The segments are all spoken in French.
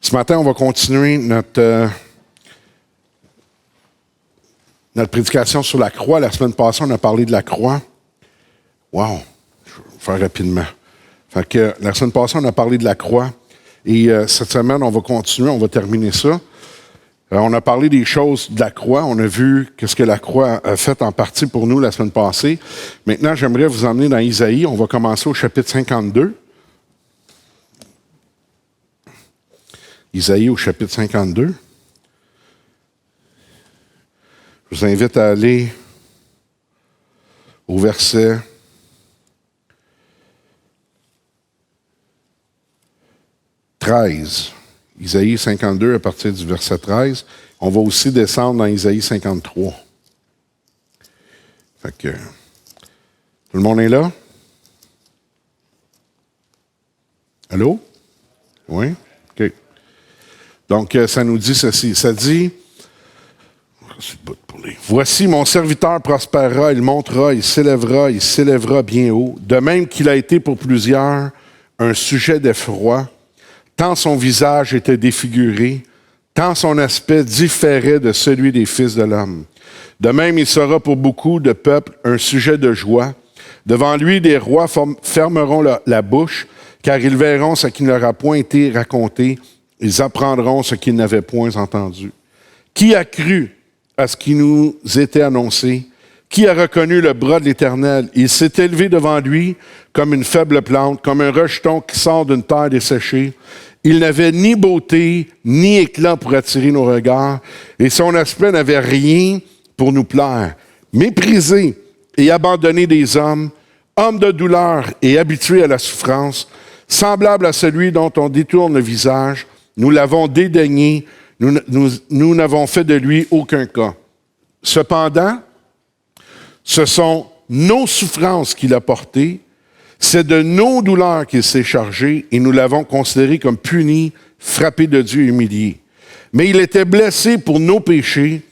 Ce matin, on va continuer notre prédication sur la croix. La semaine passée, on a parlé de la croix. Wow! Je vais faire rapidement. Fait que, la semaine passée, on a parlé de la croix. Et cette semaine, on va continuer, on va terminer ça. On a parlé des choses de la croix. On a vu ce que la croix a fait en partie pour nous la semaine passée. Maintenant, j'aimerais vous emmener dans Isaïe. On va commencer au chapitre 52. Isaïe au chapitre 52. Je vous invite à aller au verset 13. Isaïe 52 à partir du verset 13. On va aussi descendre dans Isaïe 53. Fait que, tout le monde est là? Allô? Oui? OK. Donc, ça nous dit ceci. Ça dit, voici mon serviteur prospérera, il montera, il s'élèvera bien haut, de même qu'il a été pour plusieurs un sujet d'effroi, tant son visage était défiguré, tant son aspect différait de celui des fils de l'homme. De même, il sera pour beaucoup de peuples un sujet de joie. Devant lui, des rois fermeront la bouche, car ils verront ce qui ne leur a point été raconté. Ils apprendront ce qu'ils n'avaient point entendu. Qui a cru à ce qui nous était annoncé? Qui a reconnu le bras de l'Éternel? Il s'est élevé devant lui comme une faible plante, comme un rejeton qui sort d'une terre desséchée. Il n'avait ni beauté, ni éclat pour attirer nos regards, et son aspect n'avait rien pour nous plaire. Méprisé et abandonné des hommes, homme de douleur et habitué à la souffrance, semblable à celui dont on détourne le visage, nous l'avons dédaigné, nous n'avons fait de lui aucun cas. Cependant, ce sont nos souffrances qu'il a portées, c'est de nos douleurs qu'il s'est chargé, et nous l'avons considéré comme puni, frappé de Dieu et humilié. Mais il était blessé pour nos péchés,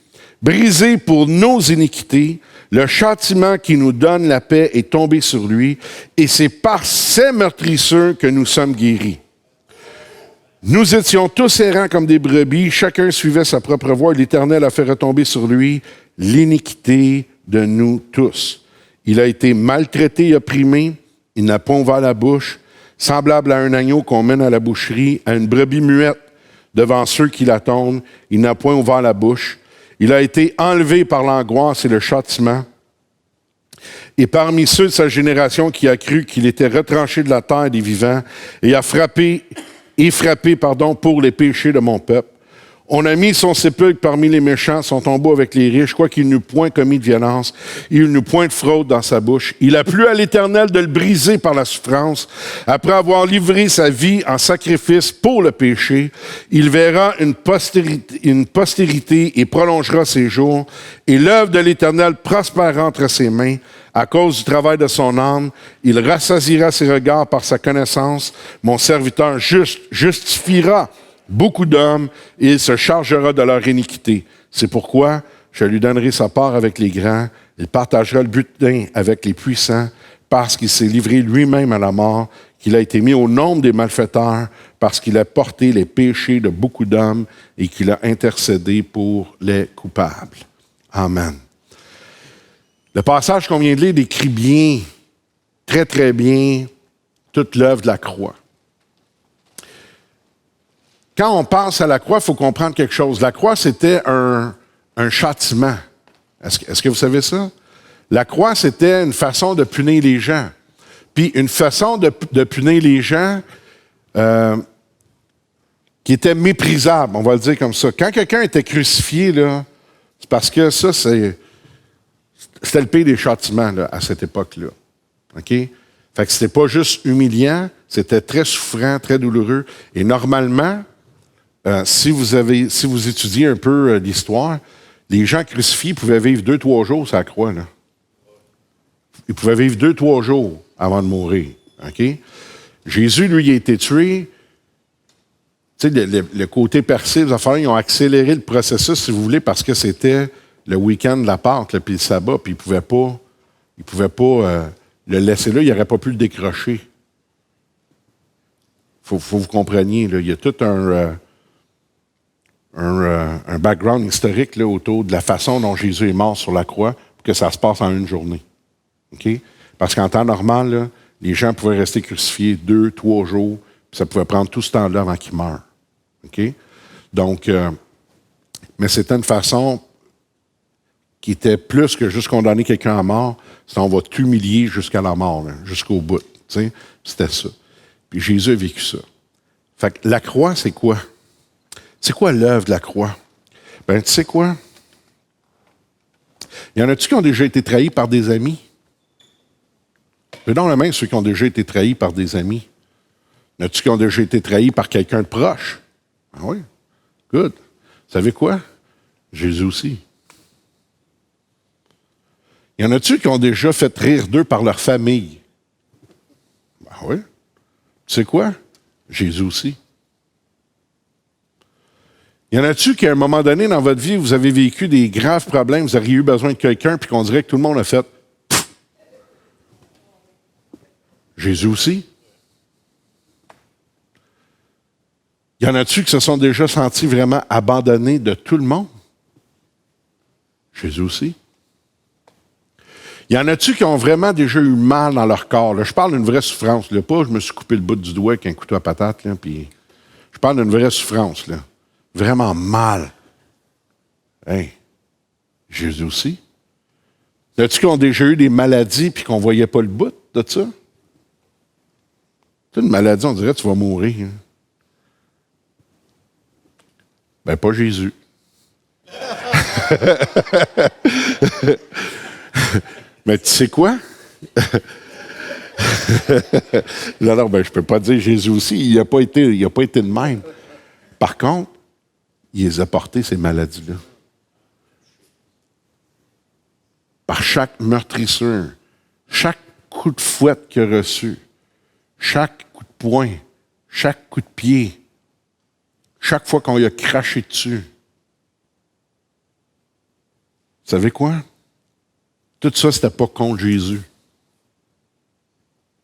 brisé pour nos iniquités. Le châtiment qui nous donne la paix est tombé sur lui, et c'est par ses meurtrissures que nous sommes guéris. Nous étions tous errants comme des brebis, chacun suivait sa propre voie, et l'Éternel a fait retomber sur lui l'iniquité de nous tous. Il a été maltraité et opprimé, il n'a pas ouvert la bouche, semblable à un agneau qu'on mène à la boucherie, à une brebis muette devant ceux qui l'attendent, il n'a point ouvert la bouche. Il a été enlevé par l'angoisse et le châtiment. Et parmi ceux de sa génération qui a cru qu'il était retranché de la terre des vivants et a frappé pour les péchés de mon peuple. On a mis son sépulcre parmi les méchants, son tombeau avec les riches, quoiqu'il n'eût point commis de violence, il n'eut point de fraude dans sa bouche. Il a plu à l'Éternel de le briser par la souffrance. Après avoir livré sa vie en sacrifice pour le péché, il verra une postérité et prolongera ses jours, et l'œuvre de l'Éternel prospérera entre ses mains. À cause du travail de son âme, il rassasiera ses regards par sa connaissance. Mon serviteur justifiera beaucoup d'hommes, et il se chargera de leur iniquité. C'est pourquoi je lui donnerai sa part avec les grands, il partagera le butin avec les puissants, parce qu'il s'est livré lui-même à la mort, qu'il a été mis au nombre des malfaiteurs, parce qu'il a porté les péchés de beaucoup d'hommes et qu'il a intercédé pour les coupables. Amen. Le passage qu'on vient de lire décrit bien, très très bien, toute l'œuvre de la croix. Quand on pense à la croix, il faut comprendre quelque chose. La croix, c'était un châtiment. Est-ce que vous savez ça? La croix, c'était une façon de punir les gens. Puis une façon de punir les gens qui était méprisable, on va le dire comme ça. Quand quelqu'un était crucifié, là, c'est parce que ça, c'était le pire des châtiments là, à cette époque-là. OK? Fait que c'était pas juste humiliant, c'était très souffrant, très douloureux. Et normalement, si vous étudiez un peu l'histoire, les gens crucifiés pouvaient vivre 2-3 jours sur la croix. Là. Ils pouvaient vivre 2-3 jours avant de mourir. OK? Jésus, lui, il a été tué. Tu sais, le côté percé, les affaires, ils ont accéléré le processus, si vous voulez, parce que c'était le week-end de la Pâque, puis le sabbat, puis ils ne pouvaient pas le laisser là, il n'aurait pas pu le décrocher. Faut que vous compreniez, là, il y a tout un un background historique là, autour de la façon dont Jésus est mort sur la croix pour que ça se passe en une journée. Okay? Parce qu'en temps normal, là, les gens pouvaient rester crucifiés 2, 3 jours, puis ça pouvait prendre tout ce temps-là avant qu'ils meurent. Okay? Donc, mais c'était une façon qui était plus que juste condamner quelqu'un à mort, c'est on va t'humilier jusqu'à la mort, là, jusqu'au bout. T'sais? C'était ça. Puis Jésus a vécu ça. Fait que la croix, c'est quoi? C'est quoi l'œuvre de la croix? Ben, tu sais quoi? Il y en a-tu qui ont déjà été trahis par des amis? Mais dans la main, ceux qui ont déjà été trahis par des amis. Y en a-tu qui ont déjà été trahis par quelqu'un de proche? Ah oui. Good. Vous savez quoi? Jésus aussi. Y en a-tu qui ont déjà fait rire d'eux par leur famille? Ben oui. Tu sais quoi? Jésus aussi. Y en a-tu qu'à un moment donné dans votre vie, vous avez vécu des graves problèmes, vous auriez eu besoin de quelqu'un, puis qu'on dirait que tout le monde a fait pff. Jésus aussi. Y en a-tu qui se sont déjà sentis vraiment abandonnés de tout le monde? Jésus aussi. Y en a-tu qui ont vraiment déjà eu mal dans leur corps? Là, je parle d'une vraie souffrance. Là, pas je me suis coupé le bout du doigt avec un couteau à patate. Là, puis je parle d'une vraie souffrance. Là. Vraiment mal. Hey, Jésus aussi. Y en a-tu qui ont déjà eu des maladies puis qu'on ne voyait pas le bout de ça? C'est une maladie, on dirait que tu vas mourir. Hein. Ben, pas Jésus. Mais tu sais quoi? non, ben, je ne peux pas dire Jésus aussi. Il n'a pas été de même. Par contre, il les a portés, ces maladies-là. Par chaque meurtrissure, chaque coup de fouette qu'il a reçu, chaque coup de poing, chaque coup de pied, chaque fois qu'on lui a craché dessus. Vous savez quoi? Tout ça, c'était pas contre Jésus.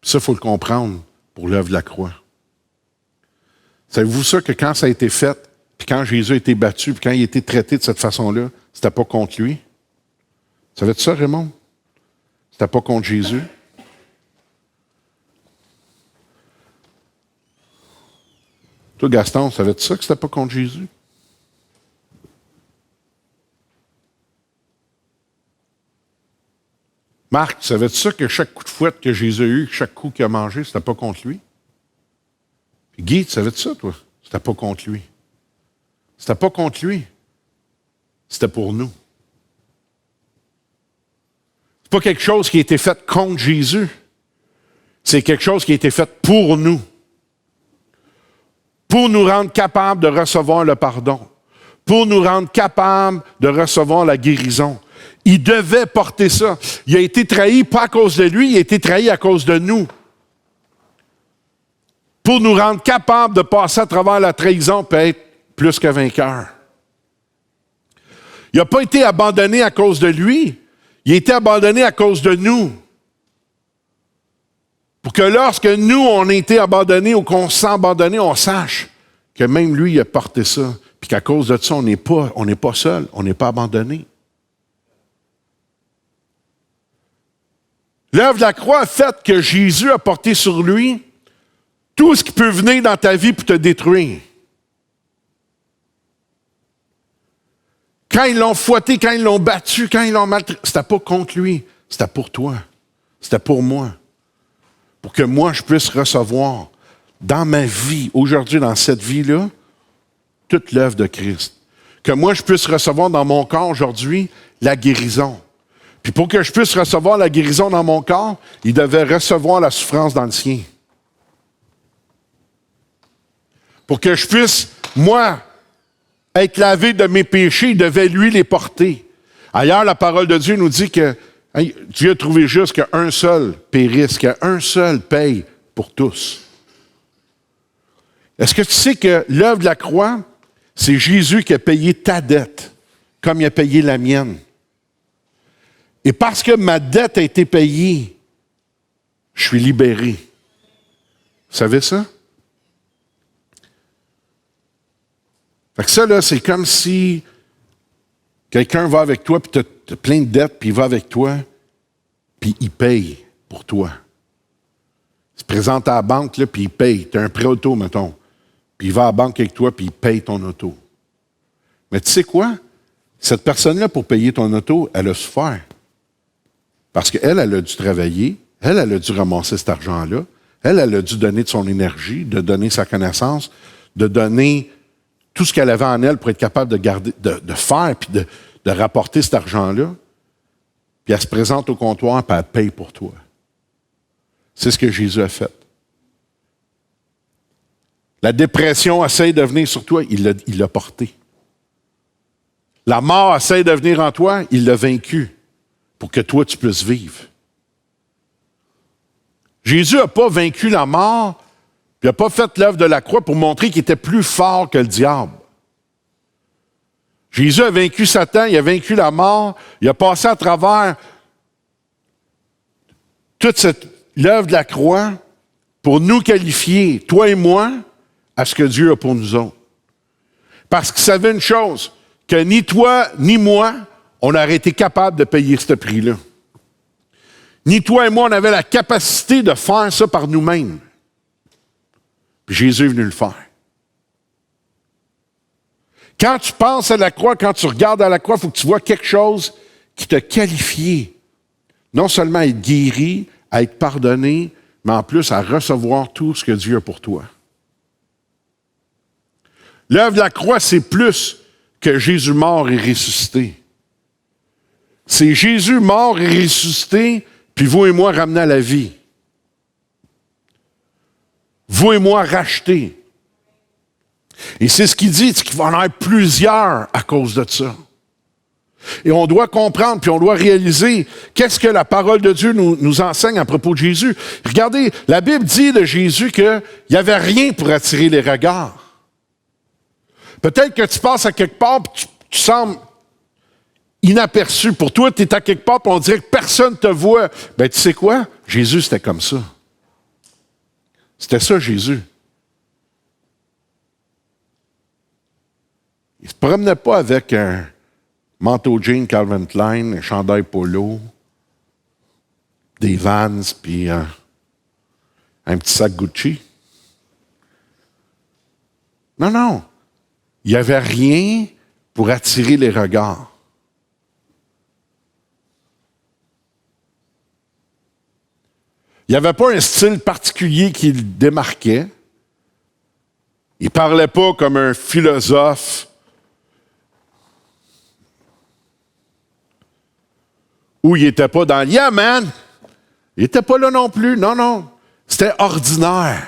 Ça, il faut le comprendre pour l'œuvre de la croix. Savez-vous ça que quand ça a été fait, puis quand Jésus a été battu, puis quand il a été traité de cette façon-là, c'était pas contre lui? Savais-tu ça, Raymond? C'était pas contre Jésus? Toi, Gaston, savais-tu ça que c'était pas contre Jésus? Marc, savais-tu ça que chaque coup de fouette que Jésus a eu, chaque coup qu'il a mangé, c'était pas contre lui? Puis Guy, tu savais-tu ça, toi? C'était pas contre lui. C'était pas contre lui. C'était pour nous. C'est pas quelque chose qui a été fait contre Jésus. C'est quelque chose qui a été fait pour nous. Pour nous rendre capables de recevoir le pardon. Pour nous rendre capables de recevoir la guérison. Il devait porter ça. Il a été trahi pas à cause de lui, il a été trahi à cause de nous. Pour nous rendre capables de passer à travers la trahison et être plus que vainqueur. Il n'a pas été abandonné à cause de lui, il a été abandonné à cause de nous. Pour que lorsque nous, on a été abandonnés ou qu'on s'est abandonné, on sache que même lui, il a porté ça. Puis qu'à cause de ça, on n'est pas seul, on n'est pas abandonné. L'œuvre de la croix a fait que Jésus a porté sur lui tout ce qui peut venir dans ta vie pour te détruire. Quand ils l'ont fouetté, quand ils l'ont battu, quand ils l'ont maltraité, c'était pas contre lui, c'était pour toi, c'était pour moi. Pour que moi, je puisse recevoir dans ma vie, aujourd'hui, dans cette vie-là, toute l'œuvre de Christ. Que moi, je puisse recevoir dans mon corps aujourd'hui la guérison. Puis pour que je puisse recevoir la guérison dans mon corps, il devait recevoir la souffrance dans le sien. Pour que je puisse, moi, être lavé de mes péchés, il devait lui les porter. Ailleurs, la parole de Dieu nous dit que Dieu a trouvé juste qu'un seul périsse, qu'un seul paye pour tous. Est-ce que tu sais que l'œuvre de la croix, c'est Jésus qui a payé ta dette, comme il a payé la mienne? Et parce que ma dette a été payée, je suis libéré. Vous savez ça? Fait que ça, là, c'est comme si quelqu'un va avec toi, puis tu as plein de dettes, puis il va avec toi, puis il paye pour toi. Il se présente à la banque, là, puis il paye. Tu as un prêt auto, mettons. Puis il va à la banque avec toi, puis il paye ton auto. Mais tu sais quoi? Cette personne-là, pour payer ton auto, elle a souffert. Parce qu'elle, elle a dû travailler, elle a dû ramasser cet argent-là, elle a dû donner de son énergie, de donner sa connaissance, de donner tout ce qu'elle avait en elle pour être capable de garder, de faire, puis de rapporter cet argent-là. Puis elle se présente au comptoir, puis elle paye pour toi. C'est ce que Jésus a fait. La dépression essaie de venir sur toi, il l'a porté. La mort essaie de venir en toi, il l'a vaincu pour que toi, tu puisses vivre. Jésus n'a pas vaincu la mort, puis il n'a pas fait l'œuvre de la croix pour montrer qu'il était plus fort que le diable. Jésus a vaincu Satan, il a vaincu la mort, il a passé à travers toute l'œuvre de la croix pour nous qualifier, toi et moi, à ce que Dieu a pour nous autres. Parce qu'il savait une chose, que ni toi, ni moi, on aurait été capable de payer ce prix-là. Ni toi et moi, on avait la capacité de faire ça par nous-mêmes. Puis Jésus est venu le faire. Quand tu penses à la croix, quand tu regardes à la croix, il faut que tu vois quelque chose qui t'a qualifié. Non seulement à être guéri, à être pardonné, mais en plus à recevoir tout ce que Dieu a pour toi. L'œuvre de la croix, c'est plus que Jésus mort et ressuscité. C'est Jésus mort et ressuscité, puis vous et moi ramenés à la vie. Vous et moi rachetés. Et c'est ce qu'il dit, c'est qu'il va en avoir plusieurs à cause de ça. Et on doit comprendre, puis on doit réaliser qu'est-ce que la parole de Dieu nous enseigne à propos de Jésus. Regardez, la Bible dit de Jésus qu'il n'y avait rien pour attirer les regards. Peut-être que tu passes à quelque part et tu sembles inaperçu. Pour toi, tu es à quelque part et on dirait que personne ne te voit. Ben, tu sais quoi? Jésus, c'était comme ça. C'était ça, Jésus. Il ne se promenait pas avec un manteau jean Calvin Klein, un chandail polo, des Vans, puis un petit sac Gucci. Non, non. Il n'y avait rien pour attirer les regards. Il n'y avait pas un style particulier qui le démarquait. Il ne parlait pas comme un philosophe ou il n'était pas dans « Yeah, man! » Il n'était pas là non plus. Non, non. C'était ordinaire.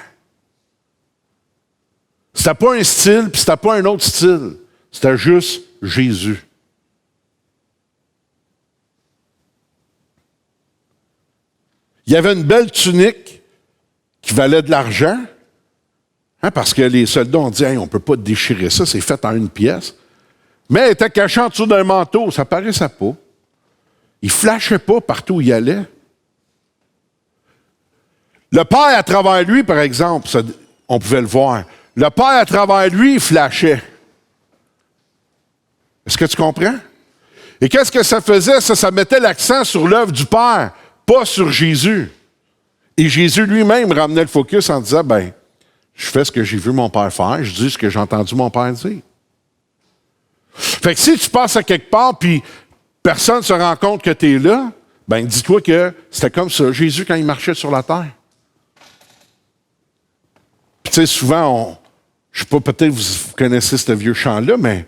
C'était pas un style, puis c'était pas un autre style. C'était juste Jésus. Il y avait une belle tunique qui valait de l'argent, parce que les soldats ont dit hey, « on ne peut pas déchirer ça, c'est fait en une pièce ». Mais elle était cachée en dessous d'un manteau, ça paraissait pas. Il ne flashait pas partout où il allait. Le Père, à travers lui, par exemple, ça, on pouvait le voir. Le Père, à travers lui, il flashait. Est-ce que tu comprends? Et qu'est-ce que ça faisait? Ça mettait l'accent sur l'œuvre du Père, pas sur Jésus. Et Jésus lui-même ramenait le focus en disant, ben, je fais ce que j'ai vu mon Père faire, je dis ce que j'ai entendu mon Père dire. Fait que si tu passes à quelque part, puis personne ne se rend compte que tu es là, ben, dis-toi que c'était comme ça, Jésus, quand il marchait sur la terre. Puis tu sais, souvent, je ne sais pas, peut-être vous connaissez ce vieux chant-là, mais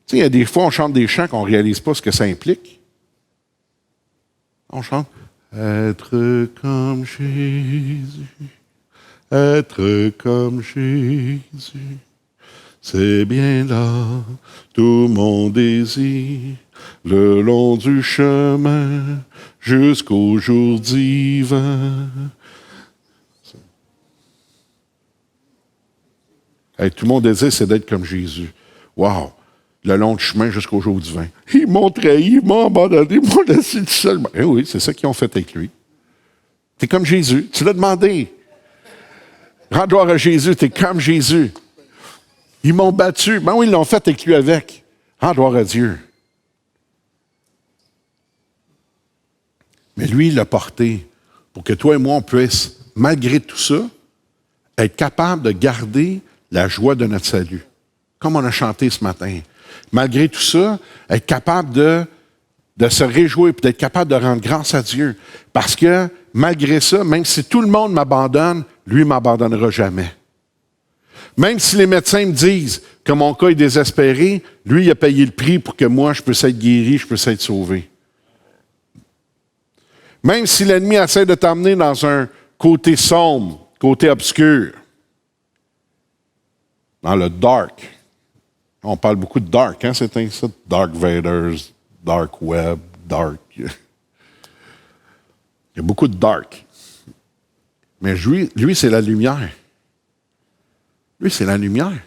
tu sais, il y a des fois, on chante des chants qu'on ne réalise pas ce que ça implique. On chante « Être comme Jésus, être comme Jésus, c'est bien là tout mon désir, le long du chemin jusqu'au jour divin. » Hey, tout mon désir, c'est d'être comme Jésus. Wow! Le long du chemin jusqu'au jour divin. Ils m'ont trahi, ils m'ont abandonné, ils m'ont laissé tout seul. Eh oui, c'est ça qu'ils ont fait avec lui. T'es comme Jésus. Tu l'as demandé. Rends gloire à Jésus, t'es comme Jésus. Ils m'ont battu. Ben oui, ils l'ont fait avec lui avec. Ah, gloire à Dieu. Mais lui, il l'a porté pour que toi et moi, on puisse, malgré tout ça, être capable de garder la joie de notre salut. Comme on a chanté ce matin. Malgré tout ça, être capable de se réjouir et d'être capable de rendre grâce à Dieu. Parce que, malgré ça, même si tout le monde m'abandonne, lui ne m'abandonnera jamais. Même si les médecins me disent que mon cas est désespéré, lui, il a payé le prix pour que moi, je puisse être guéri, je puisse être sauvé. Même si l'ennemi essaie de t'amener dans un côté sombre, côté obscur, dans le dark. On parle beaucoup de dark, hein, c'est ça? Dark Vaders, dark web, dark. Il y a beaucoup de dark. Mais lui c'est la lumière. Lui, c'est la lumière.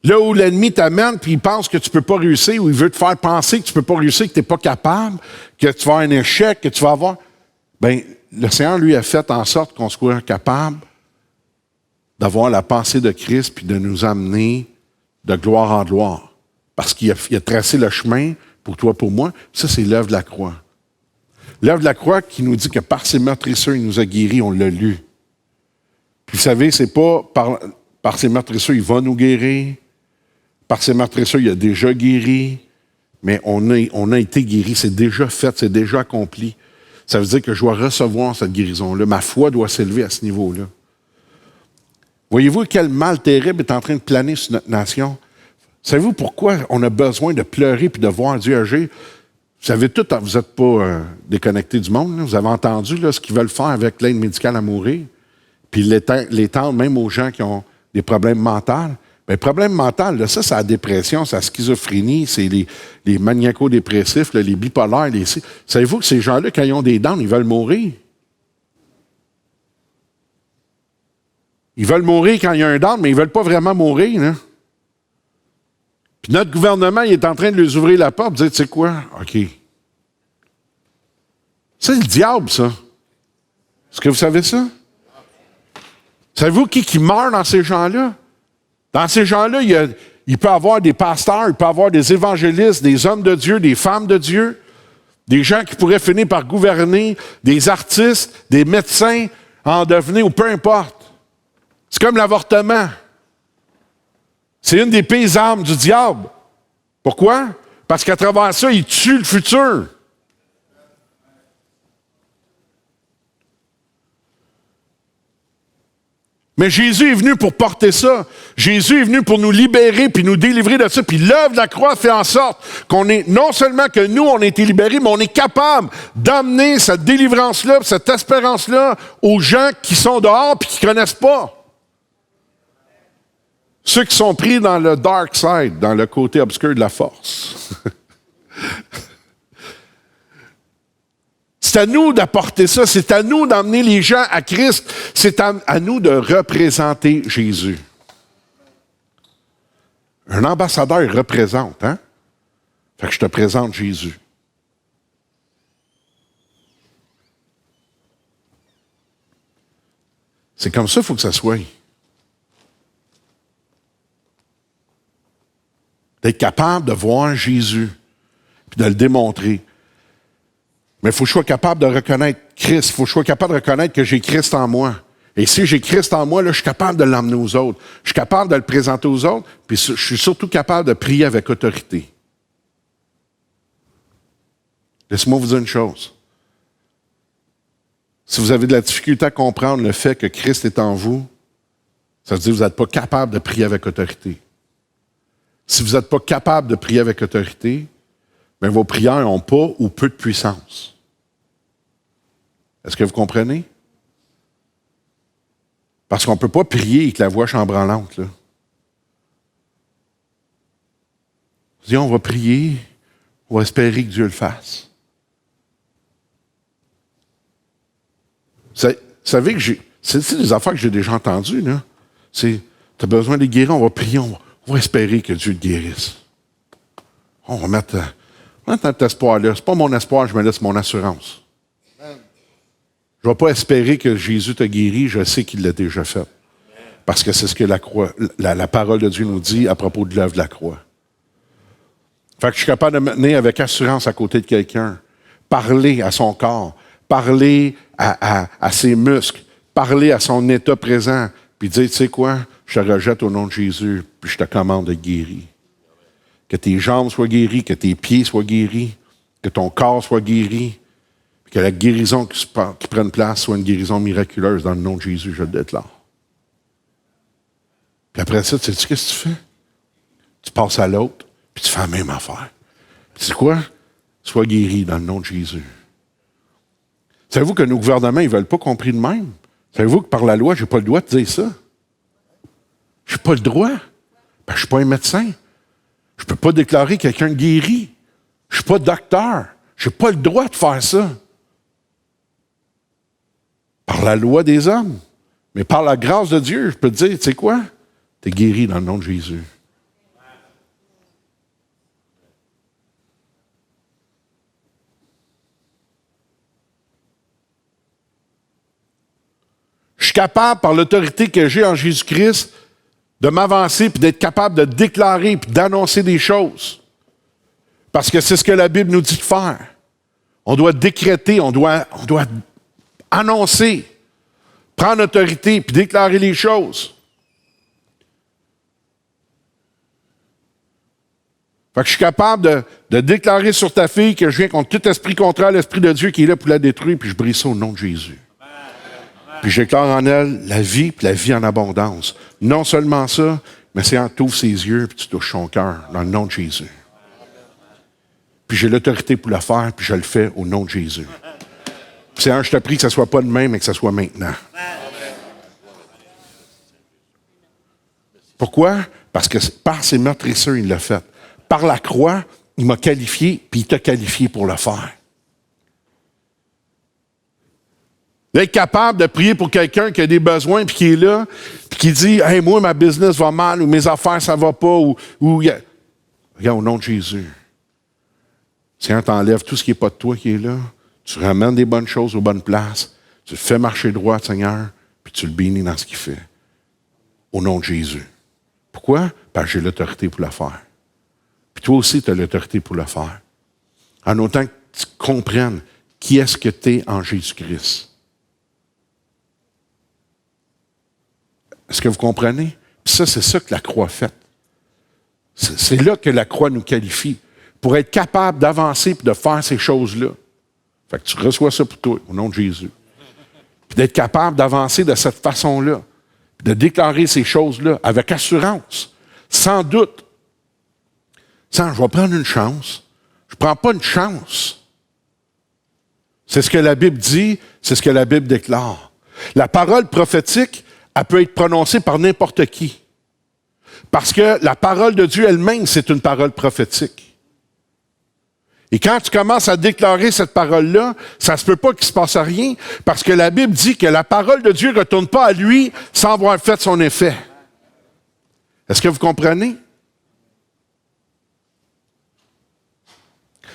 Là où l'ennemi t'amène, puis il pense que tu ne peux pas réussir, ou il veut te faire penser que tu ne peux pas réussir, que tu n'es pas capable, que tu vas avoir un échec, que tu vas avoir... Bien, le Seigneur, lui, a fait en sorte qu'on soit capable d'avoir la pensée de Christ, puis de nous amener de gloire en gloire. Parce qu'il a tracé le chemin pour toi, pour moi. Ça, c'est l'œuvre de la croix. L'œuvre de la croix qui nous dit que par ses meurtrissures, il nous a guéris, on l'a lu. Puis vous savez, c'est pas par ses meurtrissures, il va nous guérir. Par ses meurtrissures, il a déjà guéri. Mais on a été guéri, c'est déjà fait, c'est déjà accompli. Ça veut dire que je dois recevoir cette guérison-là. Ma foi doit s'élever à ce niveau-là. Voyez-vous quel mal terrible est en train de planer sur notre nation? Savez-vous pourquoi on a besoin de pleurer et de voir Dieu agir? Vous savez tout, vous n'êtes pas déconnectés du monde. Là. Vous avez entendu là, ce qu'ils veulent faire avec l'aide médicale à mourir. Puis l'étendre même aux gens qui ont des problèmes mentaux. Bien, problème mental, là, ça, c'est la dépression, c'est la schizophrénie, c'est les maniaco-dépressifs, là, les bipolaires. Savez-vous que ces gens-là, quand ils ont des dents, ils veulent mourir? Ils veulent mourir quand il y a un down, mais ils ne veulent pas vraiment mourir. Là. Puis notre gouvernement, il est en train de leur ouvrir la porte et dire, tu sais quoi? OK. C'est le diable, ça. Est-ce que vous savez ça? Savez-vous qui meurt dans ces gens-là? Dans ces gens-là, il peut y avoir des pasteurs, il peut y avoir des évangélistes, des hommes de Dieu, des femmes de Dieu, des gens qui pourraient finir par gouverner, des artistes, des médecins, en devenir, ou peu importe. C'est comme l'avortement. C'est une des pires armes du diable. Pourquoi? Parce qu'à travers ça, il tue le futur. Mais Jésus est venu pour porter ça. Jésus est venu pour nous libérer puis nous délivrer de ça. Puis l'œuvre de la croix fait en sorte qu'on est, non seulement que nous, on a été libérés, mais on est capable d'amener cette délivrance-là, cette espérance-là aux gens qui sont dehors puis qui ne connaissent pas. Ceux qui sont pris dans le dark side, dans le côté obscur de la force. C'est à nous d'apporter ça, c'est à nous d'emmener les gens à Christ, c'est à nous de représenter Jésus. Un ambassadeur, il représente, hein? Fait que je te présente Jésus. C'est comme ça qu'il faut que ça soit. D'être capable de voir Jésus, puis de le démontrer. Mais il faut que je sois capable de reconnaître Christ. Il faut que je sois capable de reconnaître que j'ai Christ en moi. Et si j'ai Christ en moi, là, je suis capable de l'emmener aux autres. Je suis capable de le présenter aux autres, puis je suis surtout capable de prier avec autorité. Laissez-moi vous dire une chose. Si vous avez de la difficulté à comprendre le fait que Christ est en vous, ça veut dire que vous n'êtes pas capable de prier avec autorité. Si vous n'êtes pas capable de prier avec autorité, bien, vos prières n'ont pas ou peu de puissance. Est-ce que vous comprenez? Parce qu'on ne peut pas prier avec la voix chambranlante. Là. On dit, on va prier, on va espérer que Dieu le fasse. Vous savez que c'est des affaires que j'ai déjà entendues. Là. Tu as besoin de guérir, on va prier, on va espérer que Dieu te guérisse. On va mettre cet espoir-là. Ce n'est pas mon espoir, je me laisse mon assurance. Je ne vais pas espérer que Jésus te guérit, je sais qu'il l'a déjà fait. Parce que c'est ce que la parole de Dieu nous dit à propos de l'œuvre de la croix. Fait que je suis capable de me tenir avec assurance à côté de quelqu'un, parler à son corps, parler à ses muscles, parler à son état présent, puis dire, tu sais quoi, je te rejette au nom de Jésus, puis je te commande de guérir. Que tes jambes soient guéries, que tes pieds soient guéris, que ton corps soit guéri, puis que la guérison qui prenne place soit une guérison miraculeuse dans le nom de Jésus, je le déclare. Puis après ça, tu sais qu'est-ce que tu fais? Tu passes à l'autre, puis tu fais la même affaire. Puis tu sais quoi? Sois guéri dans le nom de Jésus. Savez-vous que nos gouvernements, ils ne veulent pas compris de même? Savez-vous que par la loi, je n'ai pas le droit de dire ça? Je n'ai pas le droit. Ben, je ne suis pas un médecin. Je ne peux pas déclarer quelqu'un guéri. Je ne suis pas docteur. Je n'ai pas le droit de faire ça. Par la loi des hommes. Mais par la grâce de Dieu, je peux te dire, tu sais quoi? Tu es guéri dans le nom de Jésus. Je suis capable, par l'autorité que j'ai en Jésus-Christ, de m'avancer puis d'être capable de déclarer puis d'annoncer des choses. Parce que c'est ce que la Bible nous dit de faire. On doit décréter, on doit annoncer, prendre autorité puis déclarer les choses. Fait que je suis capable de déclarer sur ta fille que je viens contre tout esprit contraire à l'Esprit de Dieu qui est là pour la détruire, puis je brise ça au nom de Jésus. Puis je déclare en elle la vie, puis la vie en abondance. Non seulement ça, mais c'est quand tu ouvres ses yeux, puis tu touches son cœur, dans le nom de Jésus. Puis j'ai l'autorité pour le faire, puis je le fais au nom de Jésus. Puis Seigneur, je te prie que ça ne soit pas demain, mais que ça soit maintenant. Pourquoi? Parce que par ses meurtrisseurs, il l'a fait. Par la croix, il m'a qualifié, puis il t'a qualifié pour le faire. D'être capable de prier pour quelqu'un qui a des besoins, puis qui est là, puis qui dit, « Hey, moi, ma business va mal, ou mes affaires, ça va pas, ou... » Regarde, au nom de Jésus. Seigneur, t'enlèves tout ce qui n'est pas de toi qui est là. Tu ramènes des bonnes choses aux bonnes places. Tu le fais marcher droit, Seigneur, puis tu le bénis dans ce qu'il fait. Au nom de Jésus. Pourquoi? Parce que j'ai l'autorité pour le faire. Puis toi aussi, tu as l'autorité pour le faire. En autant que tu comprennes qui est-ce que tu es en Jésus-Christ. Est-ce que vous comprenez? Puis ça, c'est ça que la croix fait. C'est là que la croix nous qualifie. Pour être capable d'avancer et de faire ces choses-là. Fait que tu reçois ça pour toi, au nom de Jésus. Puis d'être capable d'avancer de cette façon-là. De déclarer ces choses-là avec assurance, sans doute. Sans, je vais prendre une chance. Je ne prends pas une chance. C'est ce que la Bible dit, c'est ce que la Bible déclare. La parole prophétique, elle peut être prononcée par n'importe qui. Parce que la parole de Dieu elle-même, c'est une parole prophétique. Et quand tu commences à déclarer cette parole-là, ça ne se peut pas qu'il ne se passe rien, parce que la Bible dit que la parole de Dieu ne retourne pas à lui sans avoir fait son effet. Est-ce que vous comprenez?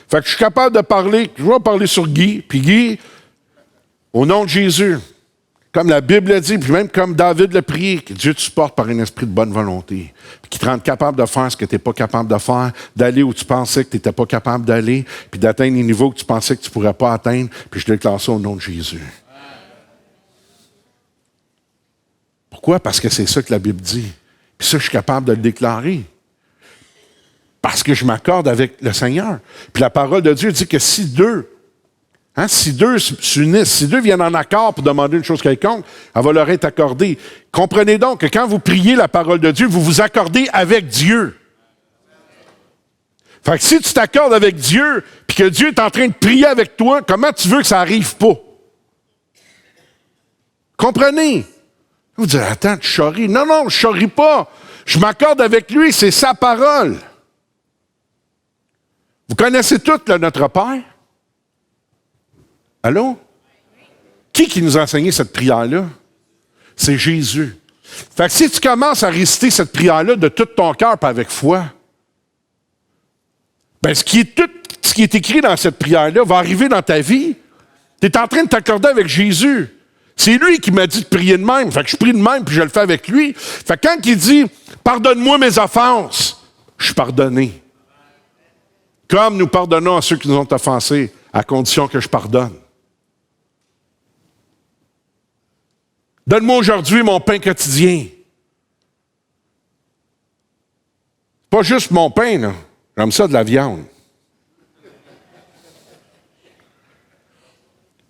Fait que je suis capable de parler, je vais parler sur Guy, puis Guy, au nom de Jésus, comme la Bible le dit, puis même comme David l'a prié, que Dieu te supporte par un esprit de bonne volonté, puis qu'il te rende capable de faire ce que tu n'es pas capable de faire, d'aller où tu pensais que tu n'étais pas capable d'aller, puis d'atteindre les niveaux que tu pensais que tu ne pourrais pas atteindre, puis je déclare ça au nom de Jésus. Pourquoi? Parce que c'est ça que la Bible dit. Puis ça, je suis capable de le déclarer. Parce que je m'accorde avec le Seigneur. Puis la parole de Dieu dit que si deux s'unissent, si deux viennent en accord pour demander une chose quelconque, elle va leur être accordée. Comprenez donc que quand vous priez la parole de Dieu, vous vous accordez avec Dieu. Fait que si tu t'accordes avec Dieu, puis que Dieu est en train de prier avec toi, comment tu veux que ça n'arrive pas? Comprenez? Vous dites, attends, tu charries. Non, je ne charrie pas. Je m'accorde avec lui, c'est sa parole. Vous connaissez tous notre Père? Allô? Qui nous a enseigné cette prière-là? C'est Jésus. Fait que si tu commences à réciter cette prière-là de tout ton cœur et avec foi, ben ce qui est écrit dans cette prière-là va arriver dans ta vie. Tu es en train de t'accorder avec Jésus. C'est lui qui m'a dit de prier de même. Fait que je prie de même, puis je le fais avec lui. Fait que quand il dit « Pardonne-moi mes offenses », je suis pardonné. Comme nous pardonnons à ceux qui nous ont offensés, à condition que je pardonne. Donne-moi aujourd'hui mon pain quotidien. Pas juste mon pain, là. J'aime ça de la viande.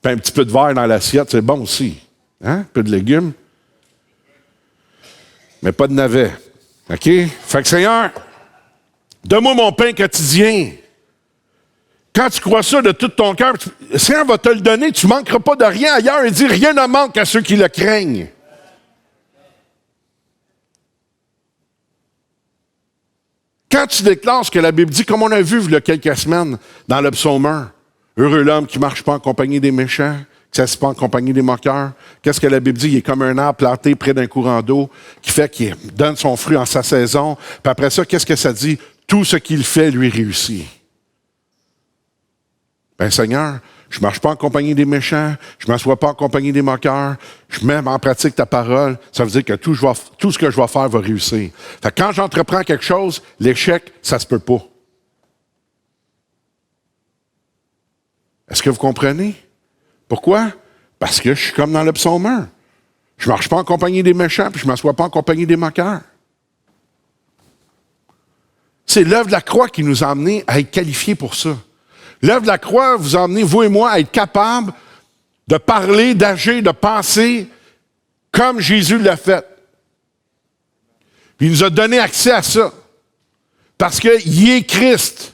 Puis un petit peu de verre dans l'assiette, c'est bon aussi. Hein? Un peu de légumes. Mais pas de navets. OK? Fait que Seigneur, donne-moi mon pain quotidien. Quand tu crois ça de tout ton cœur, le Seigneur va te le donner, tu ne manqueras pas de rien ailleurs. Il dit, rien ne manque à ceux qui le craignent. Quand tu déclares ce que la Bible dit, comme on a vu il y a quelques semaines dans le psaume 1, heureux l'homme qui ne marche pas en compagnie des méchants, qui ne s'assied pas en compagnie des moqueurs. Qu'est-ce que la Bible dit? Il est comme un arbre planté près d'un courant d'eau qui fait qu'il donne son fruit en sa saison. Puis après ça, qu'est-ce que ça dit? Tout ce qu'il fait lui réussit. Ben Seigneur, je ne marche pas en compagnie des méchants, je ne m'assois pas en compagnie des moqueurs, je mets en pratique ta parole, ça veut dire que tout ce que je vais faire va réussir. Fait que quand j'entreprends quelque chose, l'échec, ça se peut pas. Est-ce que vous comprenez? Pourquoi? Parce que je suis comme dans le psaume 1. Je ne marche pas en compagnie des méchants, puis je ne m'assois pas en compagnie des moqueurs. C'est l'œuvre de la croix qui nous a amenés à être qualifiés pour ça. L'œuvre de la croix vous a amené, vous et moi, à être capables de parler, d'agir, de penser comme Jésus l'a fait. Puis il nous a donné accès à ça. Parce qu'il est Christ.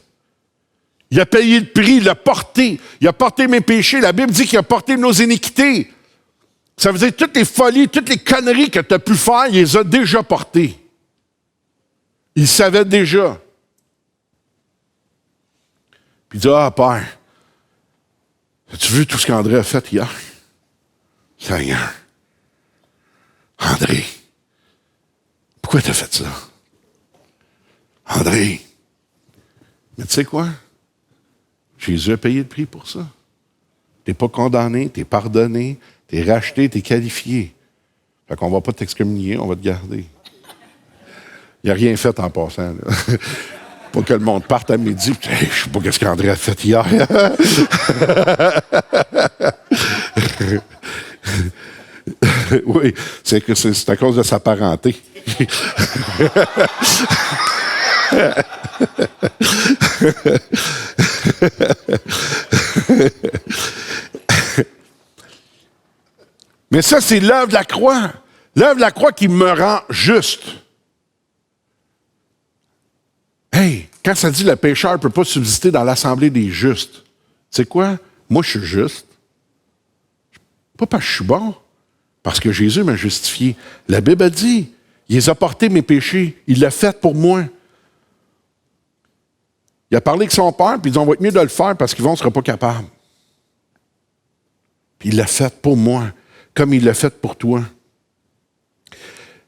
Il a payé le prix, il l'a porté. Il a porté mes péchés. La Bible dit qu'il a porté nos iniquités. Ça veut dire toutes les folies, toutes les conneries que tu as pu faire, il les a déjà portées. Il savait déjà. Puis il dit, ah, Père, as-tu vu tout ce qu'André a fait hier? Seigneur, André, pourquoi tu as fait ça? André, mais tu sais quoi? Jésus a payé le prix pour ça. Tu n'es pas condamné, tu es pardonné, tu es racheté, tu es qualifié. Fait qu'on ne va pas t'excommunier, on va te garder. Il n'a rien fait en passant, là. Pour que le monde parte à midi. Hey, je ne sais pas ce qu'André a fait hier. Oui, c'est à cause de sa parenté. Mais ça, c'est l'œuvre de la croix. L'œuvre de la croix qui me rend juste. Hey, quand ça dit le pécheur ne peut pas subsister dans l'assemblée des justes, c'est quoi? Moi, je suis juste. Pas parce que je suis bon, parce que Jésus m'a justifié. La Bible a dit, il les a portés mes péchés, il l'a fait pour moi. Il a parlé avec son père, puis ils ont va être mieux de le faire parce qu'ils ne seront pas capables. Puis il l'a fait pour moi, comme il l'a fait pour toi.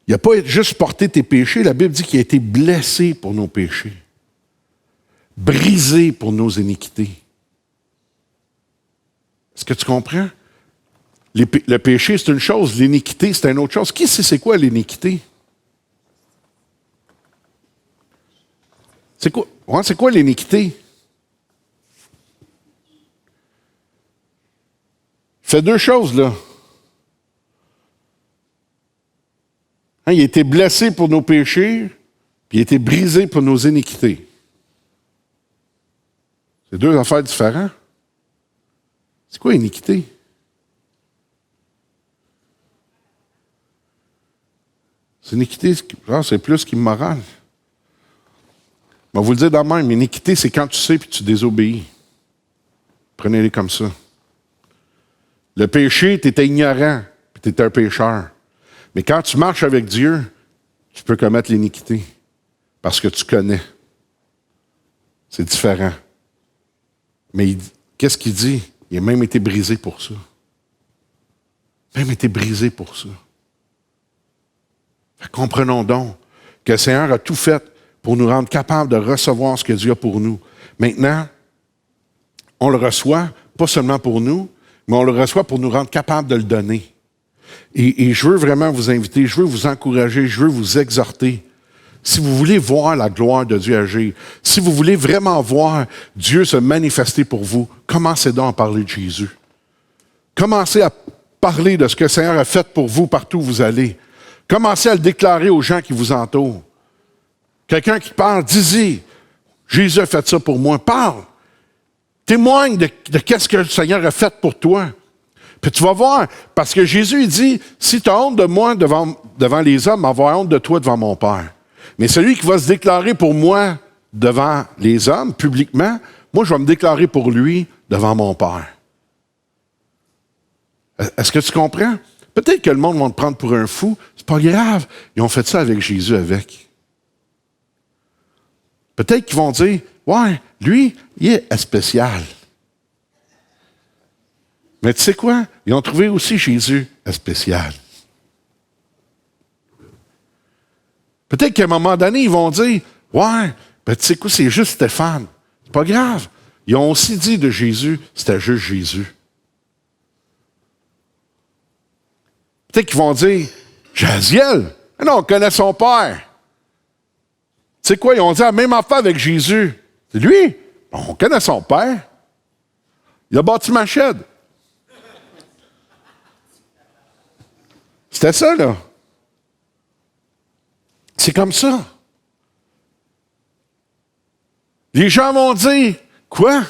Il n'a pas juste porté tes péchés, la Bible dit qu'il a été blessé pour nos péchés, brisé pour nos iniquités. Est-ce que tu comprends? Le péché, c'est une chose, l'iniquité, c'est une autre chose. Qui sait c'est quoi l'iniquité? C'est quoi, c'est quoi l'iniquité? Il fait deux choses, là. Hein, il a été blessé pour nos péchés, puis il a été brisé pour nos iniquités. C'est deux affaires différentes. C'est quoi l'iniquité? C'est iniquité, c'est plus qu'immoral. Je vais vous le dire de même, iniquité, c'est quand tu sais puis tu désobéis. Prenez-les comme ça. Le péché, tu étais ignorant, puis tu étais un pécheur. Mais quand tu marches avec Dieu, tu peux commettre l'iniquité, parce que tu connais. C'est différent. Mais qu'est-ce qu'il dit? Il a même été brisé pour ça. Même été brisé pour ça. Comprenons donc que le Seigneur a tout fait pour nous rendre capables de recevoir ce que Dieu a pour nous. Maintenant, on le reçoit, pas seulement pour nous, mais on le reçoit pour nous rendre capables de le donner. Et je veux vraiment vous inviter, je veux vous encourager, je veux vous exhorter. Si vous voulez voir la gloire de Dieu agir, si vous voulez vraiment voir Dieu se manifester pour vous, commencez donc à parler de Jésus. Commencez à parler de ce que le Seigneur a fait pour vous partout où vous allez. Commencez à le déclarer aux gens qui vous entourent. Quelqu'un qui parle, dis-y, Jésus a fait ça pour moi. Parle. Témoigne de qu'est-ce que le Seigneur a fait pour toi. Puis tu vas voir, parce que Jésus il dit, si tu as honte de moi devant les hommes, avoir honte de toi devant mon Père. Mais celui qui va se déclarer pour moi devant les hommes, publiquement, moi je vais me déclarer pour lui devant mon Père. Est-ce que tu comprends? Peut-être que le monde va te prendre pour un fou. C'est pas grave. Ils ont fait ça avec Jésus avec. Peut-être qu'ils vont dire, ouais, lui, il est spécial. Mais tu sais quoi? Ils ont trouvé aussi Jésus spécial. Peut-être qu'à un moment donné, ils vont dire, ouais, ben tu sais quoi, c'est juste Stéphane. C'est pas grave. Ils ont aussi dit de Jésus, c'était juste Jésus. Peut-être qu'ils vont dire, Jaziel, non, on connaît son père. Tu sais quoi, ils ont dit la même affaire avec Jésus. C'est lui, on connaît son père. Il a bâti ma chaîne. C'était ça, là. C'est comme ça. Les gens vont dire, quoi?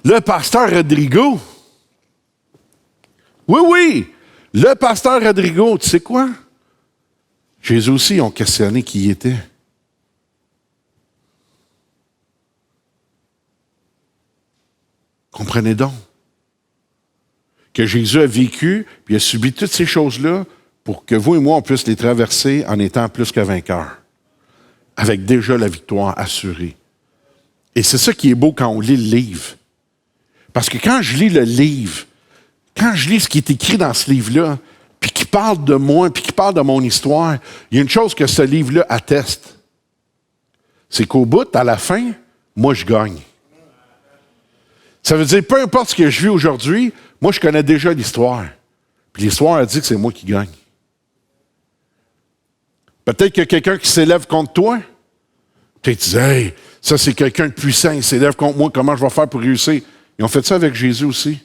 Le pasteur Rodrigo? Oui, oui, le pasteur Rodrigo, tu sais quoi? Jésus aussi, ils ont questionné qui il était. Comprenez donc que Jésus a vécu, puis a subi toutes ces choses-là pour que vous et moi, on puisse les traverser en étant plus que vainqueurs, avec déjà la victoire assurée. Et c'est ça qui est beau quand on lit le livre. Parce que quand je lis le livre, quand je lis ce qui est écrit dans ce livre-là, puis qui parle de moi, puis qui parle de mon histoire, il y a une chose que ce livre-là atteste. C'est qu'au bout, à la fin, moi, je gagne. Ça veut dire, peu importe ce que je vis aujourd'hui, moi, je connais déjà l'histoire. Puis l'histoire a dit que c'est moi qui gagne. Peut-être qu'il y a quelqu'un qui s'élève contre toi. Peut-être tu dis, hey, ça, c'est quelqu'un de puissant, il s'élève contre moi, comment je vais faire pour réussir? Ils ont fait ça avec Jésus aussi.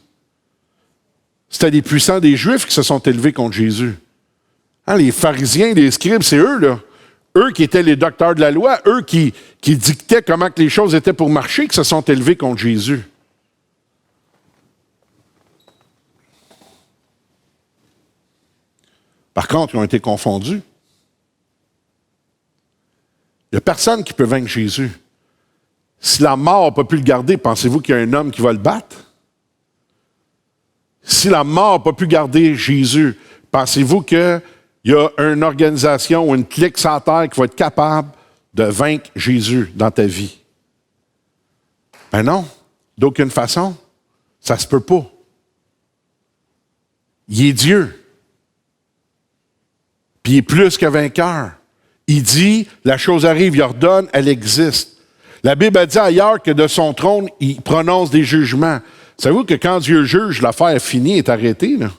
C'était les puissants des Juifs qui se sont élevés contre Jésus. Hein, les pharisiens, les scribes, c'est eux, là. Eux qui étaient les docteurs de la loi, eux qui dictaient comment que les choses étaient pour marcher, qui se sont élevés contre Jésus. Par contre, ils ont été confondus. Il n'y a personne qui peut vaincre Jésus. Si la mort n'a pas pu le garder, pensez-vous qu'il y a un homme qui va le battre? Si la mort n'a pas pu garder Jésus, pensez-vous qu'il y a une organisation ou une clique sur terre qui va être capable de vaincre Jésus dans ta vie? Ben non, d'aucune façon. Ça ne se peut pas. Il est Dieu. Puis il est plus que vainqueur. Il dit, la chose arrive, il ordonne, elle existe. La Bible a dit ailleurs que de son trône, il prononce des jugements. Savez-vous que quand Dieu juge, l'affaire est finie, est arrêtée, là?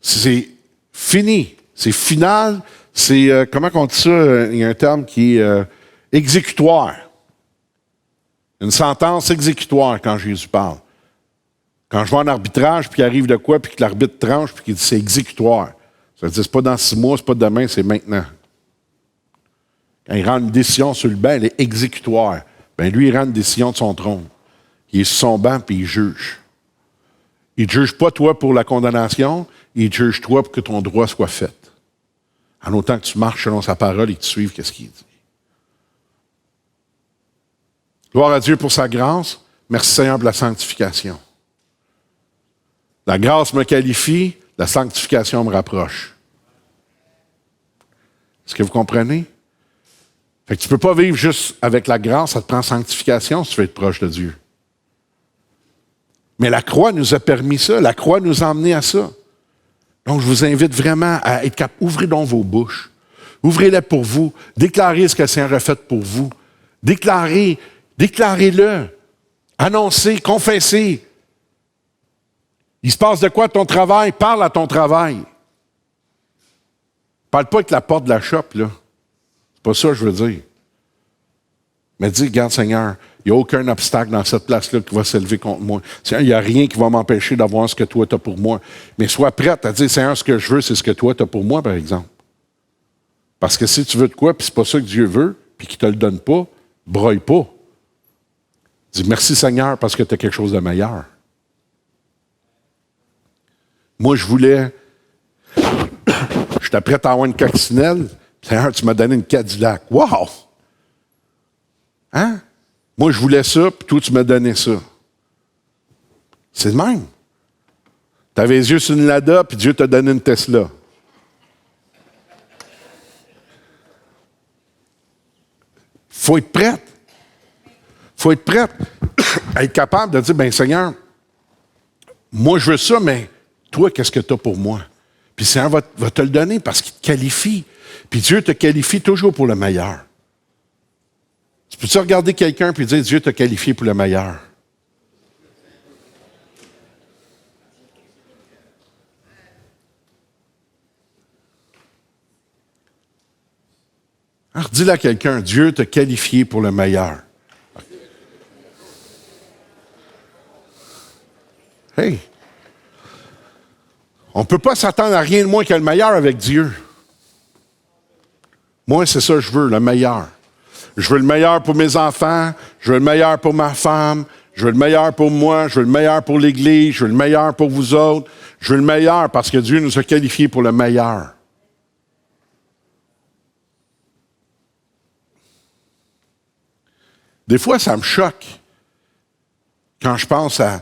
C'est fini. C'est final. C'est, comment on dit ça? Il y a un terme qui est exécutoire. Une sentence exécutoire quand Jésus parle. Quand je vais en arbitrage, puis il arrive de quoi, puis que l'arbitre tranche, puis qu'il dit c'est exécutoire. Ça veut dire c'est pas dans 6 mois, c'est pas demain, c'est maintenant. Quand il rend une décision sur le banc, elle est exécutoire. Ben lui, il rend une décision de son trône. Il est sur son banc, puis il juge. Il ne juge pas toi pour la condamnation, il juge toi pour que ton droit soit fait. En autant que tu marches selon sa parole et que tu suives ce qu'il dit. Gloire à Dieu pour sa grâce. Merci Seigneur pour la sanctification. La grâce me qualifie, la sanctification me rapproche. Est-ce que vous comprenez? Fait que tu ne peux pas vivre juste avec la grâce, ça te prend sanctification si tu veux être proche de Dieu. Mais la croix nous a permis ça, la croix nous a emmenés à ça. Donc je vous invite vraiment à être capable, ouvrez donc vos bouches, ouvrez-les pour vous, déclarez ce que le Seigneur a fait pour vous, déclarez-le, annoncez, confessez. Il se passe de quoi à ton travail? Parle à ton travail. Parle pas avec la porte de la shop, là. C'est pas ça que je veux dire. Mais dis, regarde, Seigneur, il n'y a aucun obstacle dans cette place-là qui va s'élever contre moi. Seigneur, il n'y a rien qui va m'empêcher d'avoir ce que toi, tu as pour moi. Mais sois prête à dire, Seigneur, ce que je veux, c'est ce que toi, tu as pour moi, par exemple. Parce que si tu veux de quoi, puis c'est pas ça que Dieu veut, puis qu'il ne te le donne pas, broille pas. Dis, merci, Seigneur, parce que tu as quelque chose de meilleur. Moi, je voulais... J'étais prêt à avoir une coccinelle. Seigneur, tu m'as donné une Cadillac. Wow! Hein? Moi, je voulais ça, puis toi, tu m'as donné ça. C'est le même. Tu avais les yeux sur une Lada, puis Dieu t'a donné une Tesla. Faut être prête. Faut être prête à être capable de dire, ben Seigneur, moi, je veux ça, mais toi, qu'est-ce que tu as pour moi? Puis Seigneur va te le donner parce qu'il te qualifie. Puis Dieu te qualifie toujours pour le meilleur. Tu peux-tu regarder quelqu'un et dire, Dieu t'a qualifié pour le meilleur? Alors, dis-le à quelqu'un, Dieu t'a qualifié pour le meilleur. Hey! On ne peut pas s'attendre à rien de moins que le meilleur avec Dieu. Moi, c'est ça que je veux, le meilleur. Je veux le meilleur pour mes enfants, je veux le meilleur pour ma femme, je veux le meilleur pour moi, je veux le meilleur pour l'Église, je veux le meilleur pour vous autres. Je veux le meilleur parce que Dieu nous a qualifiés pour le meilleur. Des fois, ça me choque quand je pense à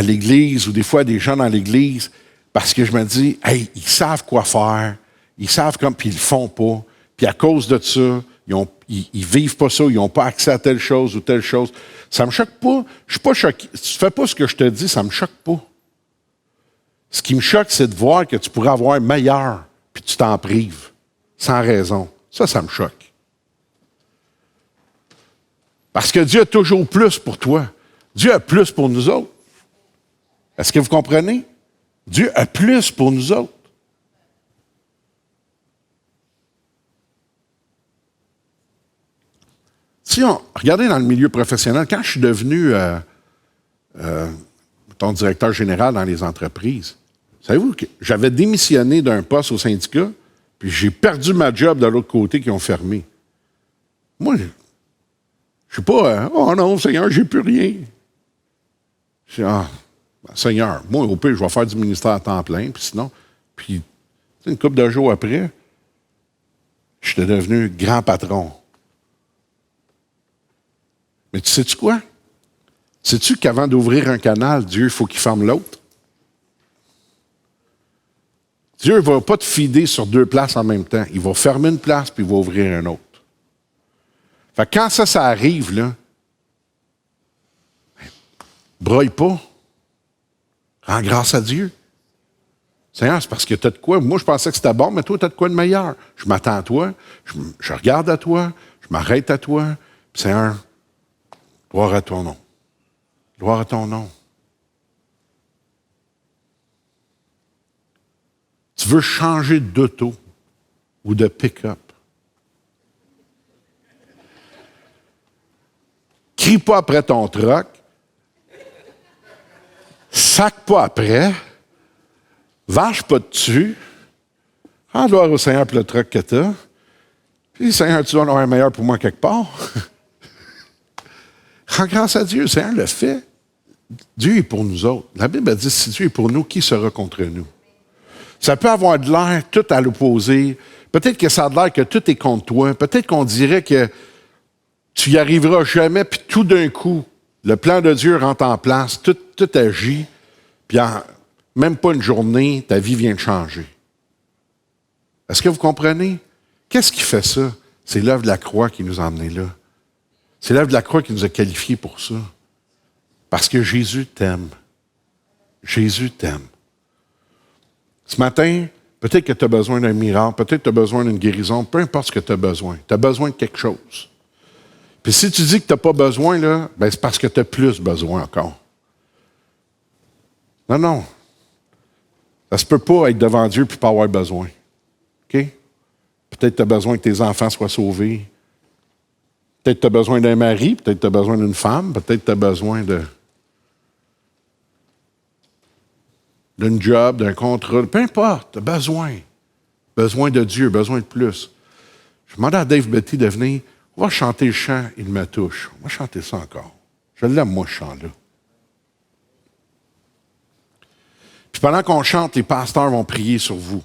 l'Église ou des fois à des gens dans l'Église parce que je me dis, hey, ils savent quoi faire, ils savent comme, puis ils le font pas. Puis à cause de ça, ils vivent pas ça, ils n'ont pas accès à telle chose ou telle chose. Ça me choque pas. Je suis pas choqué. Si tu fais pas ce que je te dis, ça me choque pas. Ce qui me choque, c'est de voir que tu pourrais avoir meilleur, puis tu t'en prives, sans raison. Ça me choque. Parce que Dieu a toujours plus pour toi. Dieu a plus pour nous autres. Est-ce que vous comprenez? Dieu a plus pour nous autres. Si regardez dans le milieu professionnel, quand je suis devenu ton directeur général dans les entreprises, savez-vous que j'avais démissionné d'un poste au syndicat, puis j'ai perdu ma job de l'autre côté qui ont fermé. Moi, je ne suis pas, oh non, Seigneur, j'ai plus rien. Je dis, Seigneur, moi, au pire, je vais faire du ministère à temps plein, puis sinon, puis une couple de jours après, j'étais devenu grand patron. Mais tu sais-tu quoi? Sais-tu qu'avant d'ouvrir un canal, Dieu, il faut qu'il ferme l'autre? Dieu ne va pas te fider sur deux places en même temps. Il va fermer une place, puis il va ouvrir une autre. Fait que quand ça arrive, là, broille pas. Rends grâce à Dieu. Seigneur, c'est parce que tu as de quoi. Moi, je pensais que c'était bon, mais toi, tu as de quoi de meilleur. Je m'attends à toi, je regarde à toi, je m'arrête à toi. Puis, Seigneur, gloire à ton nom. Gloire à ton nom. Tu veux changer d'auto ou de pick-up. Crie pas après ton truck. Sac pas après. Vache pas dessus. Rends gloire au Seigneur pour le truck que tu as. Puis, Seigneur, tu dois en avoir un meilleur pour moi quelque part. Rends grâce à Dieu, le Seigneur le fait. Dieu est pour nous autres. La Bible dit, si Dieu est pour nous, qui sera contre nous? Ça peut avoir de l'air tout à l'opposé. Peut-être que ça a de l'air que tout est contre toi. Peut-être qu'on dirait que tu n'y arriveras jamais, puis tout d'un coup, le plan de Dieu rentre en place, tout agit, puis en même pas une journée, ta vie vient de changer. Est-ce que vous comprenez? Qu'est-ce qui fait ça? C'est l'œuvre de la croix qui nous a emmenés là. C'est l'œuvre de la croix qui nous a qualifiés pour ça. Parce que Jésus t'aime. Jésus t'aime. Ce matin, peut-être que tu as besoin d'un miracle, peut-être que tu as besoin d'une guérison, peu importe ce que tu as besoin. Tu as besoin de quelque chose. Puis si tu dis que tu n'as pas besoin, là, ben c'est parce que tu as plus besoin encore. Non. Ça se peut pas être devant Dieu et pas avoir besoin. OK? Peut-être que tu as besoin que tes enfants soient sauvés. Peut-être que tu as besoin d'un mari, peut-être que tu as besoin d'une femme, peut-être que tu as besoin d'un job, d'un contrat. Peu importe, tu as besoin. Besoin de Dieu, besoin de plus. Je demande à Dave Betty de venir. On va chanter le chant, il me touche. On va chanter ça encore. Je l'aime, moi, ce chant-là. Puis pendant qu'on chante, les pasteurs vont prier sur vous.